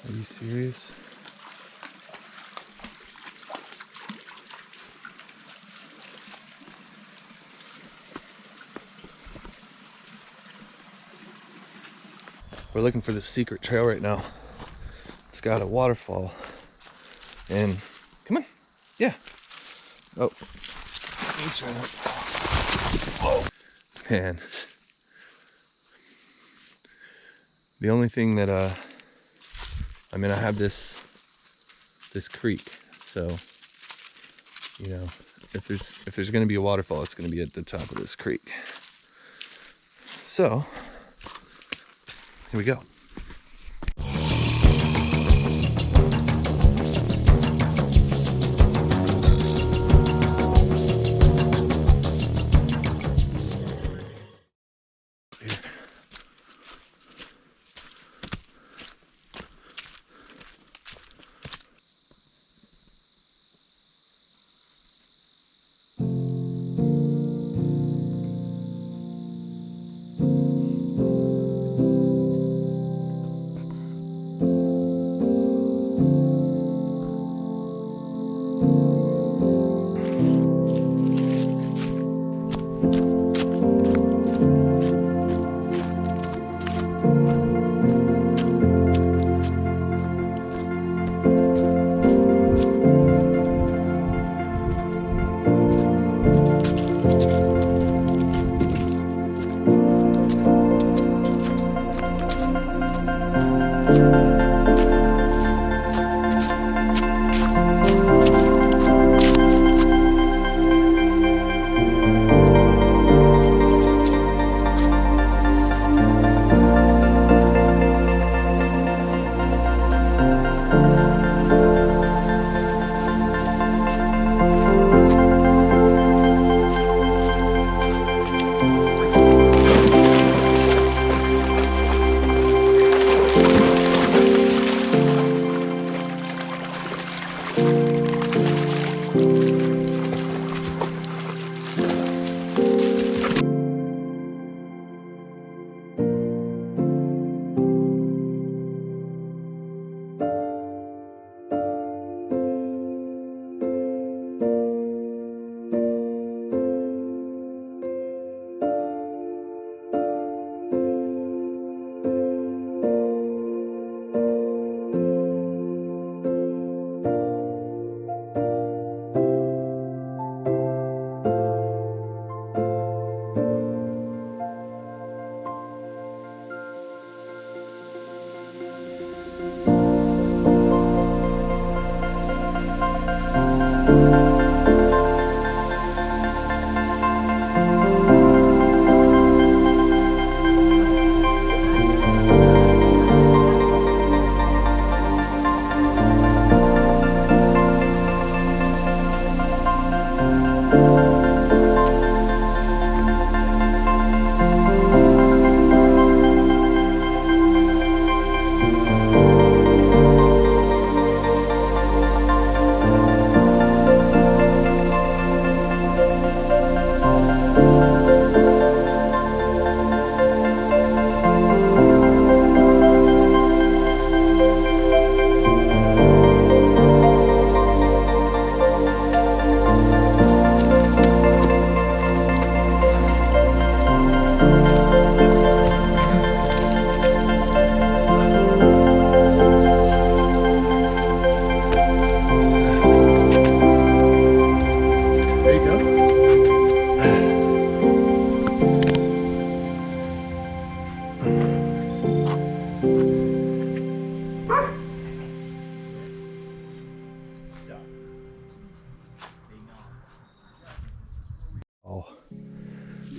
Are you serious? We're looking for this secret trail right now. It's got a waterfall. And come on. Yeah. Oh. Whoa. Man. The only thing that I mean, I have this creek, so you know, if there's gonna be a waterfall, it's gonna be at the top of this creek. So here we go.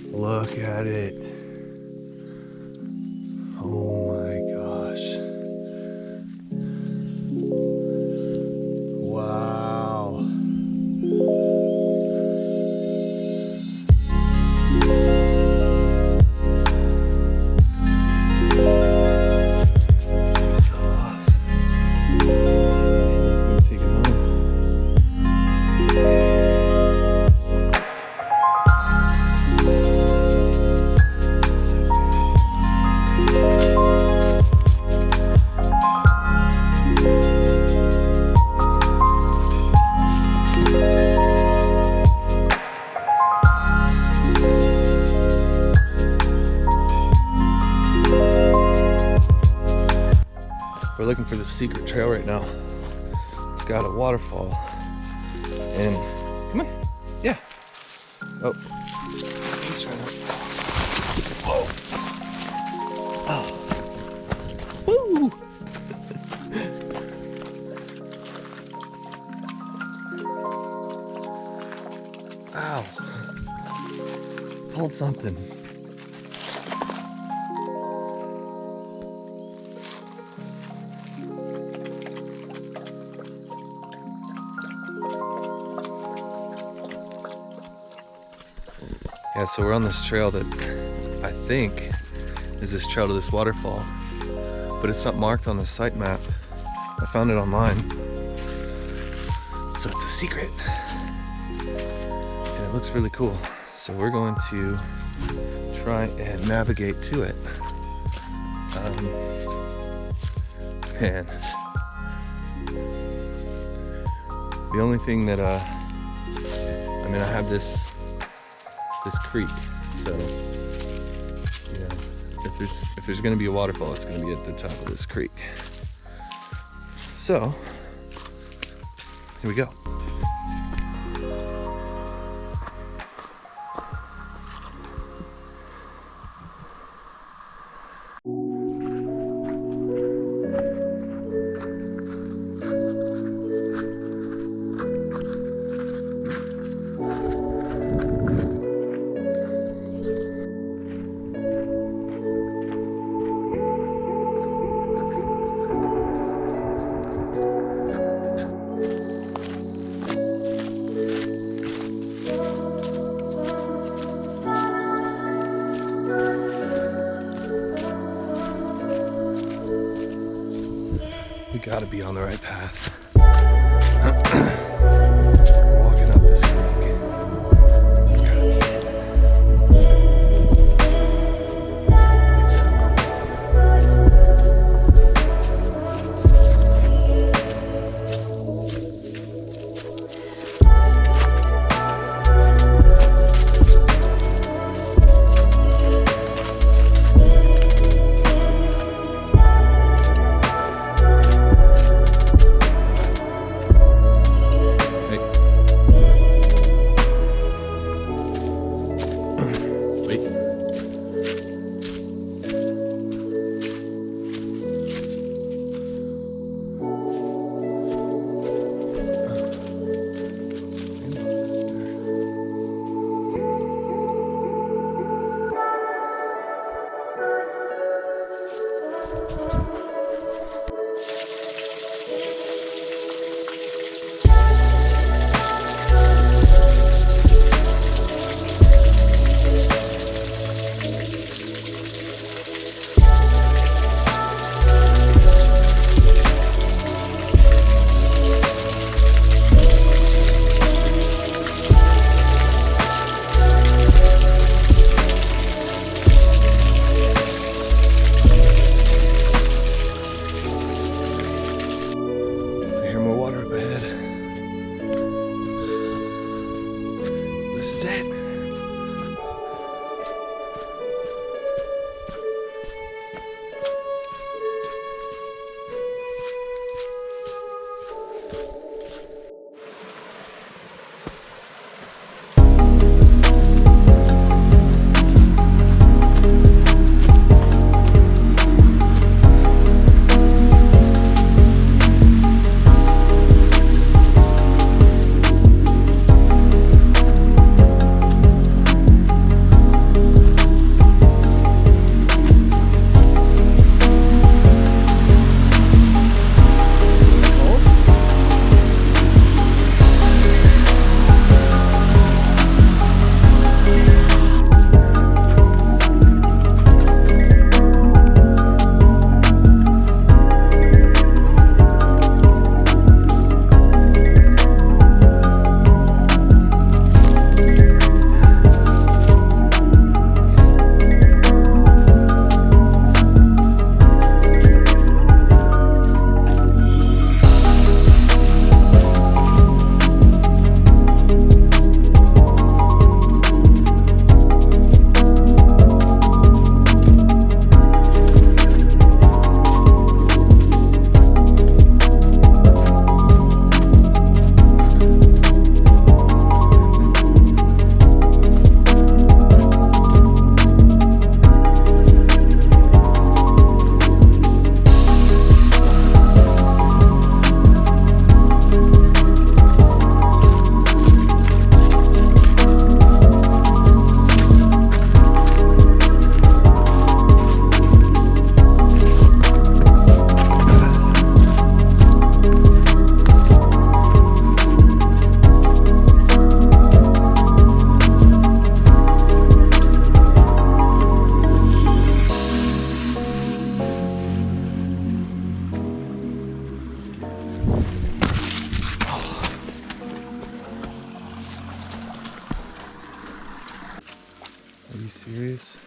Look at it. Oh my gosh. Wow. This piece fell off. Let's go take it home. We're looking for the secret trail right now. It's got a waterfall. And come on. Yeah. Oh. He's trying to. Whoa. Oh. Woo! Ow. Hold something. Yeah, so we're on this trail that I think is this trail to this waterfall, but it's not marked on the site map. I found it online, so it's a secret, and it looks really cool. So we're going to try and navigate to it. Man, the only thing that I have this creek, so you know, if there's gonna be a waterfall, it's gonna be at the top of this creek. So here we go. We gotta be on the right path. We're walking up this creek. It's kind of cute. It's so ways.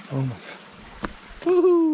Oh my God. Woohoo!